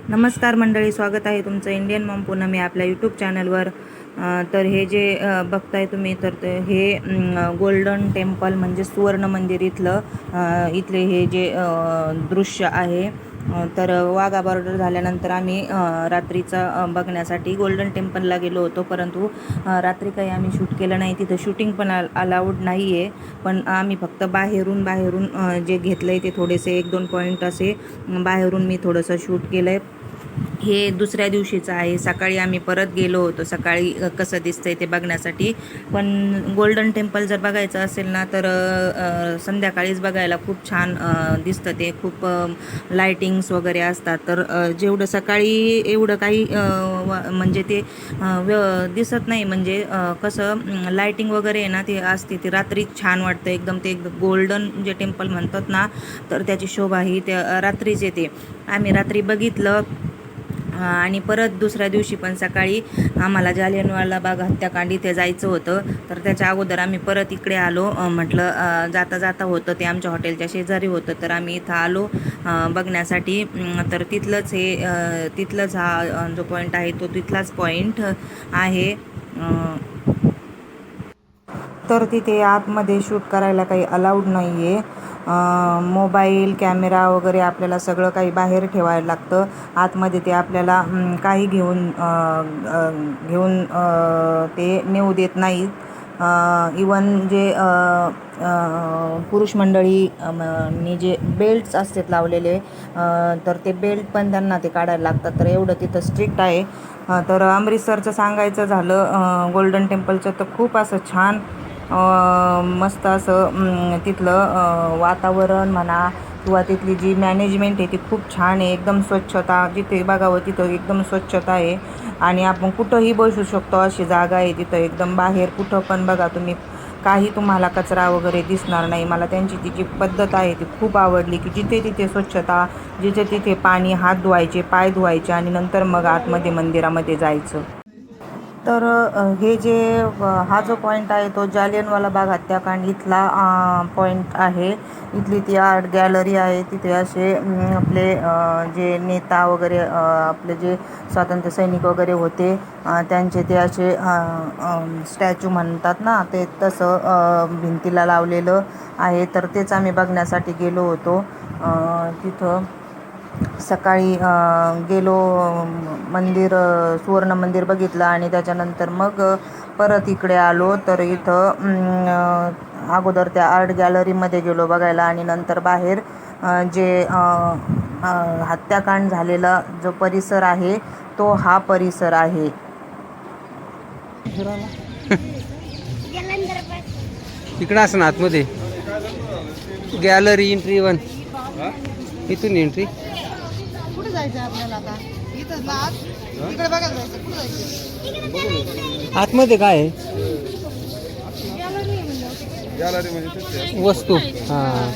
नमस्कार मंडळी, स्वागत आहे तुमचं इंडियन मॉम पूनमी आपल्या यूट्यूब चॅनलवर. तर हे जे बघताय तुम्ही, तर हे गोल्डन टेम्पल म्हणजे सुवर्ण मंदिर इथले हे जे दृश्य आहे. तर वाघा बॉर्डर झाल्यानंतर आम्ही रात्रीचा बघण्यासाठी गोल्डन टेम्पलला गेलो होतो, परंतु रात्री काही आम्ही शूट केलं नाही. तिथं शूटिंग पण अलाउड नाही आहे, पण आम्ही फक्त बाहेरून जे घेतलं आहे ते थोडेसे 1-2 पॉईंट असे बाहेरून मी थोडंसं शूट केलं आहे. हे दुसऱ्या दिवशीचं आहे. सकाळी आम्ही परत गेलो होतो, सकाळी कसं दिसतंय ते बघण्यासाठी. पण गोल्डन टेम्पल जर बघायचं असेल ना, तर संध्याकाळीच बघायला खूप छान दिसतं ते. खूप लायटिंग्स वगैरे असतात, तर जेवढं सकाळी एवढं काही म्हणजे ते दिसत नाही. म्हणजे कसं लायटिंग वगैरे आहे ना, ते असते ते रात्री छान वाटतं एकदम. ते गोल्डन जे टेम्पल म्हणतात ना, तर त्याची शोभा ही त्या रात्रीच येते. आम्ही रात्री बघितलं आणि परत दुसऱ्या दिवशी पण सकाळी आम्हाला जालियनवाला बाग हत्याकांड इथे जायचं होतं. तर त्याच्या अगोदर आम्ही परत इकडे आलो. म्हटलं जाता जाता होतं ते आमच्या हॉटेलच्या शेजारी होतं, तर आम्ही इथं आलो बघण्यासाठी. तर तिथलंच हा जो पॉईंट आहे तो तिथलाच पॉईंट आहे. तर तिथे आतमध्ये शूट करायला काही अलाउड नाही आहे. मोबाईल कॅमेरा वगैरे आपल्याला सगळं काही बाहेर ठेवायला लागतं. आतमध्ये ते आपल्याला काही घेऊन ते नेऊ देत नाहीत. इवन जे पुरुष मंडळी नी जे बेल्ट्स असतात लावलेले, तर ते बेल्ट पण त्यांना ते काढायला लागतात. तर एवढं तिथं स्ट्रिक्ट आहे. तर अमृतसरचं सांगायचं झालं, गोल्डन टेम्पलचं, तर खूप असं छान मस्त असं तिथलं वातावरण म्हणा किंवा तिथली जी मॅनेजमेंट आहे ती खूप छान आहे. एकदम स्वच्छता, जिथे बघावं तिथं एकदम स्वच्छता आहे. आणि आपण कुठंही बसू शकतो अशी जागा आहे तिथं. एकदम बाहेर कुठं पण बघा तुम्ही, काही तुम्हाला कचरा वगैरे दिसणार नाही. मला त्यांची ती जी पद्धत आहे ती खूप आवडली, की जिथे तिथे स्वच्छता, जिथे तिथे पाणी, हात धुवायचे, पाय धुवायचे आणि नंतर मग आतमध्ये मंदिरामध्ये जायचं. तर हे जे हा जो पॉईंट आहे तो जालियनवाला बाग हत्याकांड इथला पॉईंट आहे. इथली ती आर्ट गॅलरी आहे. तिथे असे आपले जे नेता वगैरे, आपले जे स्वातंत्र्य सैनिक वगैरे होते, त्यांचे ते असे स्टॅच्यू म्हणतात ना, ते तसं भिंतीला लावलेलं आहे. तर तेच आम्ही बघण्यासाठी गेलो होतो तिथं. सकाळी गेलो, सुवर्ण मंदिर बघितलं आणि त्याच्यानंतर मग परत इकडे आलो. तर इथं अगोदर त्या आर्ट गॅलरीमध्ये गेलो बघायला आणि नंतर बाहेर जे हत्याकांड झालेला जो परिसर आहे तो हा परिसर आहे. इकडं असं ना आतमध्ये गॅलरी एंट्री 1, इथून एंट्री. कुठे जायचं आपल्याला आता? इथं लाज इकडे बघायला जायचं. कुठे जायचं? आतमध्ये काय आहे? गॅलरी म्हणजे वस्तू. हां,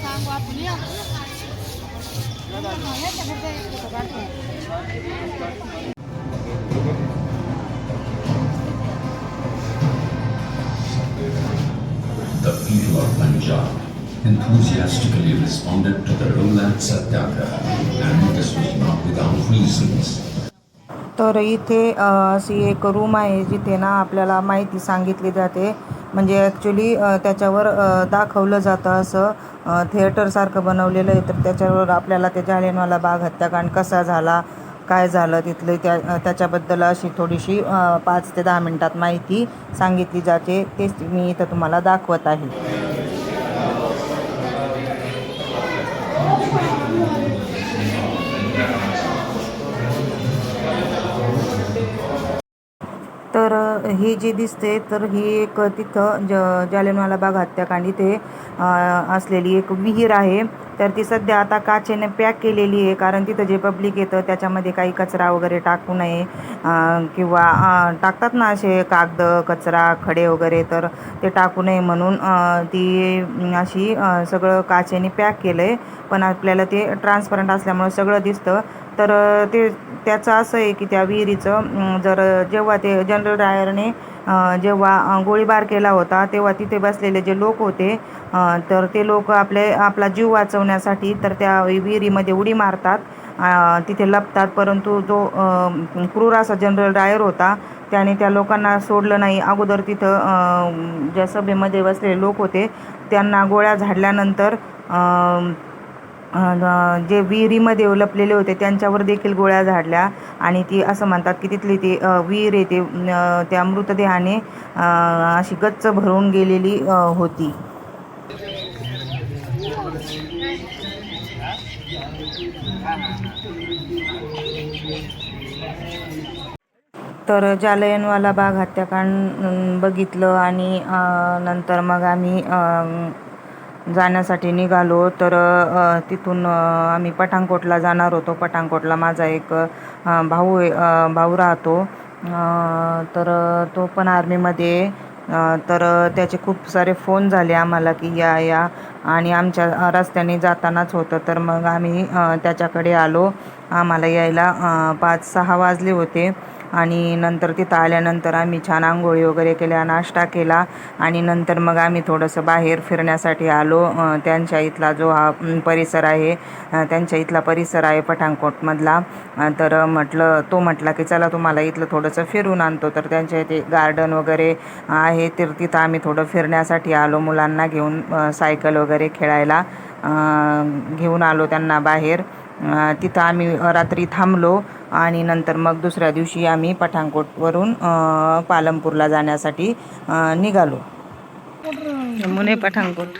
सांगू आपण या. The people of Punjab enthusiastically responded to the Lowland Satyagraha, and this was not without reasons. तर इथे अशी एक रूम आहे जिथे ना आपल्याला माहिती सांगितली जाते. म्हणजे ॲक्च्युली त्याच्यावर दाखवलं जातं, असं थिएटरसारखं बनवलेलं आहे. तर त्याच्यावर आपल्याला ते जालियनवाला बाग हत्याकांड कसा झाला काय झालं तिथले त्याच्याबद्दल अशी थोडीशी 5 ते 10 मिनिटात माहिती सांगितली जाते. तेच मी इथं तुम्हाला दाखवत आहे. तर हे जे दिसते तर ही एक तिथं जालियनवाला बाग हत्याकांड इथे असलेली एक विहीर आहे. तर ती सध्या आता काचेने पॅक केलेली आहे, कारण तिथं जे पब्लिक येतं त्याच्यामध्ये काही कचरा वगैरे टाकू नये किंवा टाकतात ना असे कागद कचरा खडे वगैरे, तर ते टाकू नये म्हणून ती अशी सगळं काचेने पॅक केलं आहे. पण आपल्याला ते ट्रान्सपरंट असल्यामुळं सगळं दिसतं. तर त्याचं असं आहे की त्या विहिरीचं जेव्हा ते जनरल डायरने जेव्हा गोळीबार केला होता तेव्हा तिथे बसलेले जे लोक होते, तर ते लोक आपला जीव वाचवण्यासाठी तर त्या विहिरीमध्ये उडी मारतात, तिथे लपतात. परंतु जो क्रूर असा जनरल डायर होता त्याने त्या लोकांना सोडलं नाही. अगोदर तिथं ज्या सभेमध्ये बसलेले लोक होते त्यांना गोळ्या झाडल्यानंतर जे विहिरीमध्ये लपलेले होते त्यांच्यावर देखील गोळ्या झाडल्या. आणि ती असं म्हणतात की तिथली ती विहीर आहे ते त्या मृतदेहाने अशी गच्च भरून गेलेली होती. तर जालियनवाला बाग हत्याकांड बघितलं आणि नंतर मग आम्ही जाण्यासाठी निघालो. तर तिथून आम्ही पठाणकोटला जाणार होतो. पठाणकोटला माझा एक भाऊ राहतो. तर तो पण आर्मीमध्ये. तर त्याचे खूप सारे फोन झाले आम्हाला की या आणि आमच्या रस्त्याने जातानाच होतं. तर मग आम्ही त्याच्याकडे आलो. आम्हाला यायला 5-6 वाजले होते. आणि नंतर तिथं आल्यानंतर आम्ही छान आंघोळी वगैरे केल्या, नाश्ता केला आणि नंतर मग आम्ही थोडंसं बाहेर फिरण्यासाठी आलो. त्यांच्या इथला जो हा परिसर आहे, त्यांच्या इथला परिसर आहे पठाणकोटमधला. तर तो म्हटला की चला तुम्हाला इथलं थोडंसं फिरून आणतो. तर त्यांच्या इथे गार्डन वगैरे आहे, तर तिथं आम्ही थोडं फिरण्यासाठी आलो. मुलांना घेऊन सायकल वगैरे खेळायला घेऊन आलो त्यांना बाहेर. तिथं आम्ही रात्री थांबलो आणि नंतर मग दुसऱ्या दिवशी आम्ही पठाणकोटवरून पालमपूरला जाण्यासाठी निघालो. मुने पठाणकोट.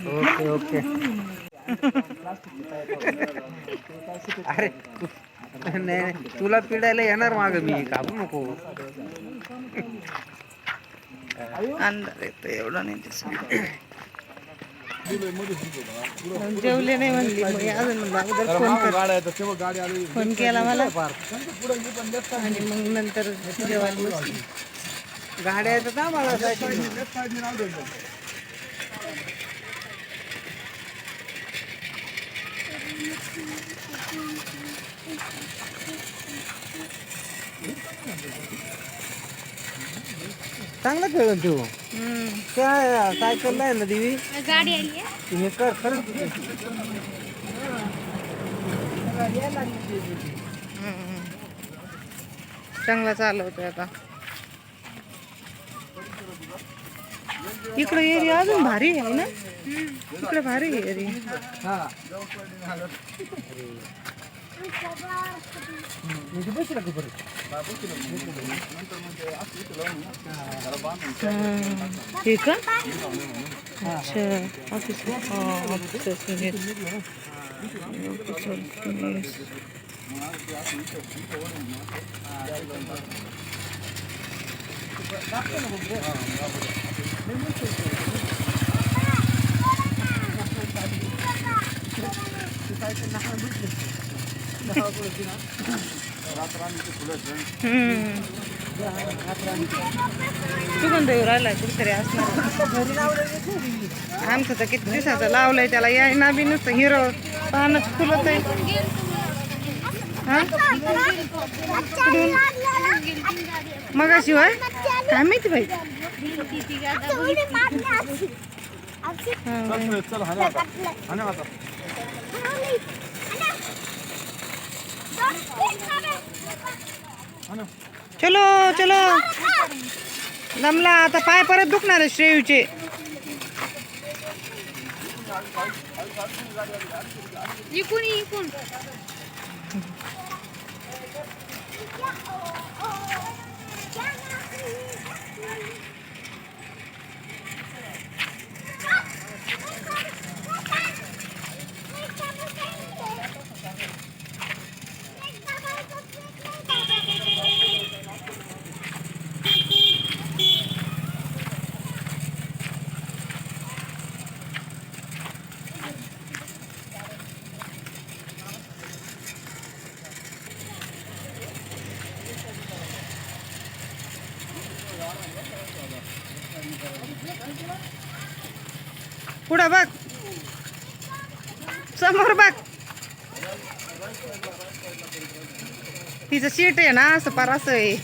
Okay okay. अरे नाही, तुला पिडायला येणार मागं मी, कापू नको. अंधार येतो एवढा नाही दिसत. जेवले नाही म्हणली मग अजून म्हणलं अगोदर फोन केला मला आणि मग नंतर जेवायला बसली. गाड्या येतात ना मला. चांगला खेळ तू. त्या सायकलला आहे ना देवी गाडी आली हे कर खरंच. चांगला चालवतोय आता. इकडे एरिया अजून भारी आहे ना, इकडे भारी एरिया. ठीक आहे. अच्छा ऑफिस तू कोणतं येऊ राहिलाय कुठतरी असणार. आमचं तर किती दिवसाचं लावलंय त्याला यायना बी नुसतं हिरो पानच फुलत आहे. मग शिवाय काय माहिती बाई. चलो चलो दमला आता, पाय परत दुखणार आहे श्रेयूचे. इकून इकून पुढं बघ, समोर बघ. तिचं सीट आहे ना असं पार असं आहे.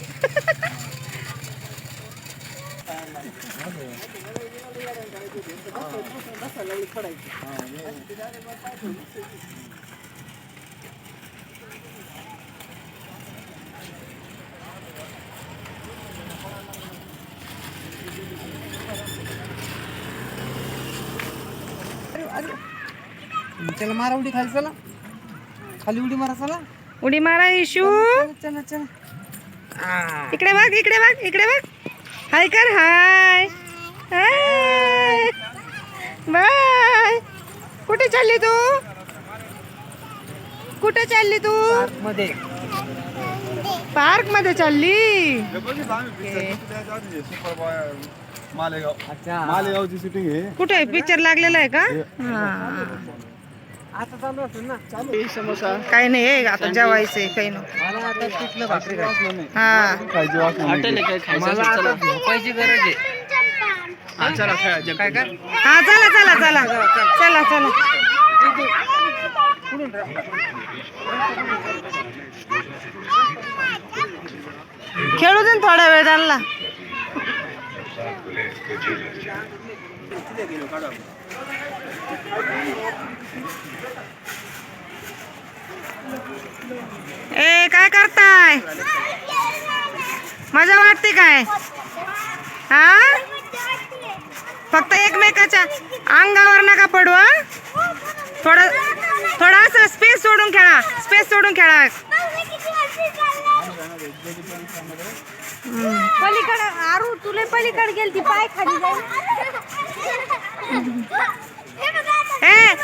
चला मारा उडी खाली, चला खाली उडी मारा, चला उडी मारा इशू. चला चला. इकडे बघ, इकडे बघ, इकडे बघ. हाय कर, हाय हाय बाय. कुठे चालली तू? कुठे चालली तू? मध्ये पार्क मध्ये चालली. मालेगावची शूटिंग आहे. कुठे पिक्चर लागलेला आहे का? हा. आता चालू असेल ना. समोसा काही नाही हे आता जेवायचंय, काही नाही. मला आता पिठलं भाकरी खायची. हा खायची वास नाही. मला आता झोपायची गरज आहे. चला खायचं. काय काय हा चला चला चला चला चला. खेळू दे ना थोडा वेळ त्यांना. ए काय करताय? मजा वाटते काय? हा फक्त एकमेकाच्या अंगावर नका पडू. हा थोडं थोडं असं स्पेस सोडून खेळा, स्पेस सोडून खेळा. पलीकडे आरू तुला पलीकडे गेलती पाय खाली ए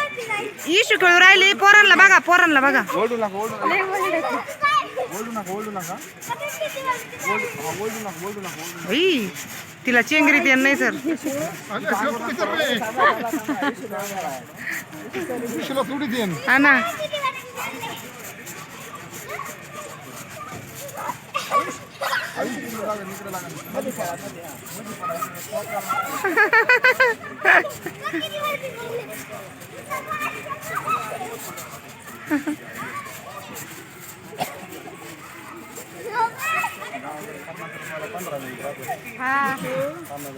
इशू खेळू राहिली. पोरांना बघा, पोरांना बघा. ओढू नका, ओढू नका, ओढू नका, ओढू नका, ओढू नका. बाई, तिला चेंगरीत येत नाही सर. हा ना. हा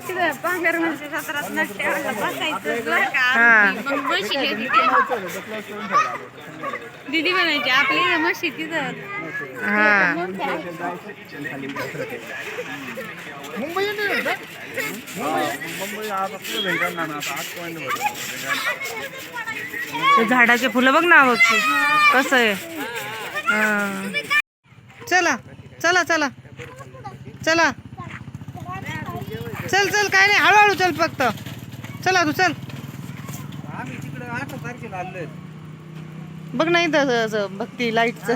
तिथं पांघर म्हणजे सत्रात नट्याला बसायचं बरं का. हा. मग बसले दीदी म्हणायची आपली मशी तिथं. हा मुंबई आता पुढे भेटणार ना. आता 8 पॉईंट ते झाडाचे फुलं बघ ना, बघ कसं आहे. हा. चला चला चला चला चल चल, काय नाही, हळूहळू चल फक्त. चला तू चल. आम्ही तिकडे 8 तारखेला आलोय. बघ नाही तर भक्ती लाईटचं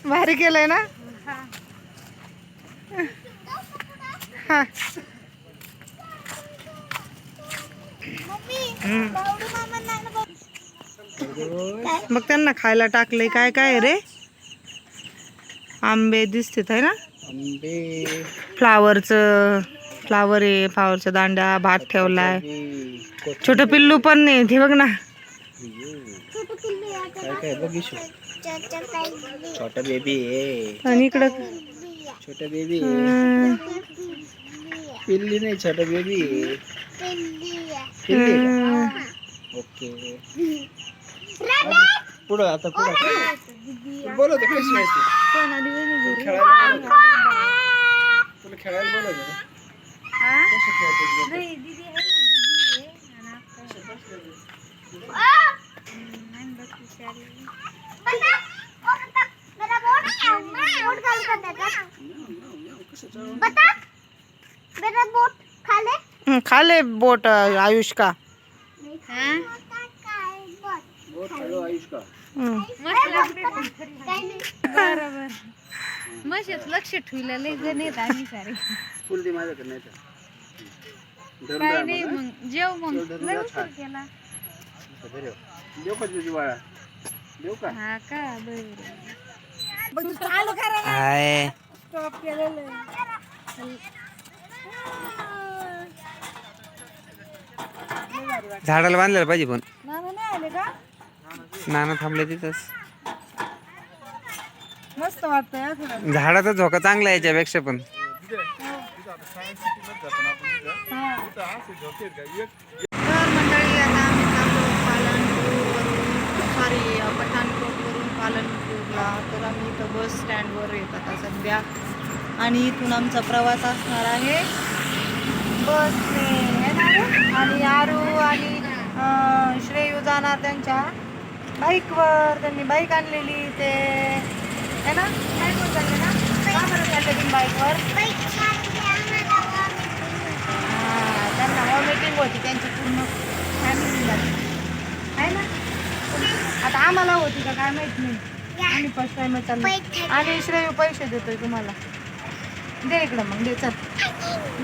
भारी केलंय ना. हा मग त्यांना खायला टाकलंय. काय काय रे? आंबे दिसतात आहे ना. फ्लावर आहे, फ्लावरच्या दांड्या, भात ठेवलाय. छोटं पिल्लू पण नाही ते बघ ना. काय बघिशो छोटा बेबी आहे. आणि इकडं छोटा बेबी पिल्ली नाही, छोटा बेबी ओके. पुढं आता पुढं बोलवते कशी माहिती तुला खेळायला बोलवते. खाले बोट आयुष का बरोबर मशीच लक्ष ठेवलं लय जण येत आम्ही सारे फुल दे माझ्याकडे नाही तर काय नाही मग जेव मग लय उशीर केला देऊ का तुझी बाळा देऊ का हा का बरोबर हाय स्टॉप केलेलं झाडाला बांधलेलं पाहिजे पण नाना नाही आले का नाना थांबले तिथंच मस्त वाटतंय हा थोडं झाडाचा झोका चांगला आहे याच्यापेक्षा पण तर मंडळी आता आम्ही चाललो पठाणकोटवरून पालनपूरला. तर आम्ही इथं बस स्टँडवर येत आता सध्या आणि इथून आमचा प्रवास असणार आहे बसने है ना. आणि आरू आणि श्रेयू जाणार त्यांच्या बाईकवर. त्यांनी बाईक आणलेली ते है ना बाईकवर चालले ना का बरं चालले तुम्ही बाईकवर. त्यांना वॉमिटिंग होती त्यांची पूर्ण फॅमिलीला आहे ना. आता आम्हाला होती का काय माहित नाही आम्ही फर्स्ट टाइम चाललो. आणि श्रेयू पैसे देतोय तुम्हाला दे इकडं मग दे चल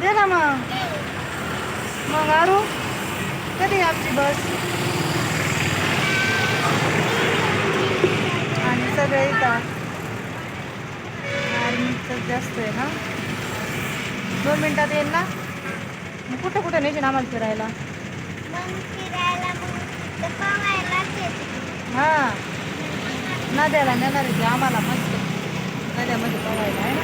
दे ना मग आरू कधी आमची बस. आणि सगळे इथं आर्मीचं जास्त आहे ना. 2 मिनिटात येईल ना. मग कुठं कुठं नेशील आम्हाला फिरायला. हां नद्याला नेणार आहे आम्हाला मस्त नद्यामध्ये पवायला आहे ना.